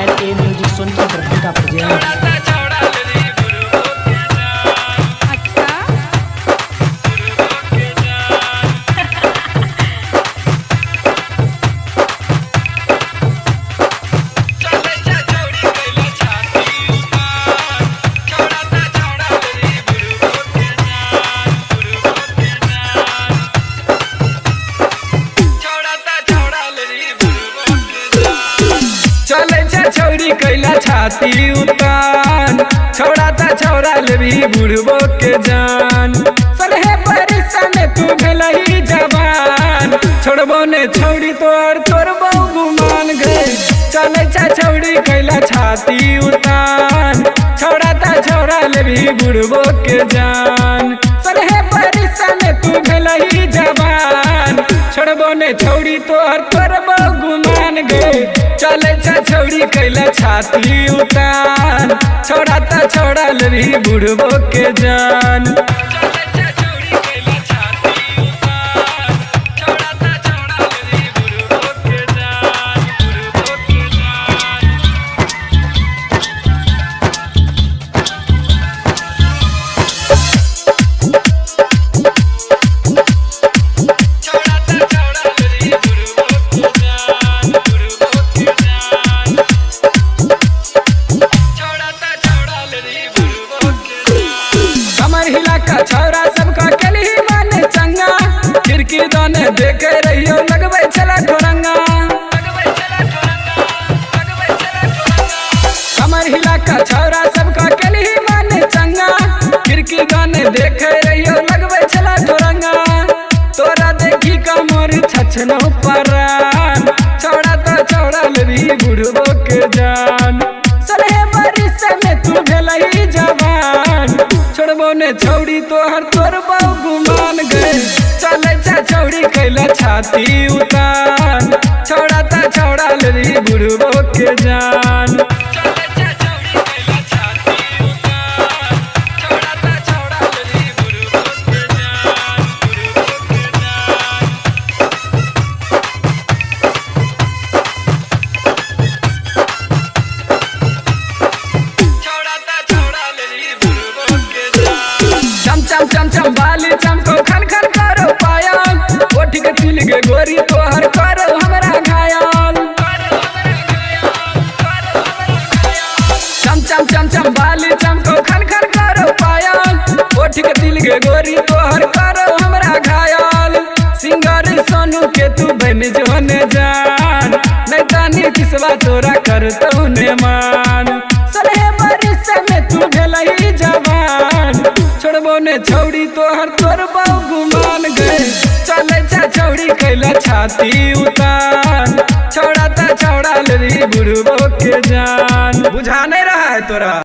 LA music सोनकी Darbhanga presents. छौरी कैला छाती उतान छौड़ाता छौड़ा लेबी बुढ़बो के जान सलहे परिसा में तू भेलही जवान छोड़बो ने छौड़ी तोर तोरबो गुमान गए चले छौड़ी कैला छाती उतान छौड़ाता छौड़ा लेबी बुढ़बो के जान सलहे परिसा में तू भेलही जवान छोड़बो ने छौड़ी तोर तोरबो गुमान गए चले छौड़ी कैला छाती उतान छौड़ाता छौड़ा लेबी बुढ़बो के जान। छौरा सबका कली मन चंगा खिड़की दाने देखे रहियो लगबै छला ठोरंगा हमर हिला का छौरा सबका कली मन चंगा खिड़की दाने देखे रहियो लगबै छला ठोरंगा तोरा देखी कमर छछनो परान छौड़ा तो छौड़ा लेबी बुढ़बो के जान सलहे बारिश में तू भेलही जवान छोड़बो ने छौड़ी तोहर तोरबो गुमान गए चले छौड़ी कैला छाती उतान छौड़ाता छौड़ा लेबी बुढ़बो के जान। चम चम बाली चमको खन खन करो पायल ओठी के तिल गे गोरी तोहर करो हमरा घायल चम चम बाली चमको खन खन करो पायल ओठी के तिल गे गोरी तोहर करो हमरा घायल सिंगर सोनू के तू बन जोने जान नहीं तानी किसवा तोरा करतौ ने मान सलहे बारिश में तू भेलही जवान छोड़बो ने छौड़ी तोहर तोरबो गुमान गए चले छौड़ी कैला छाती उतान छौड़ाता छौड़ा लेबी बुढ़बो के जान। बुझा नहीं रहा है तोरा।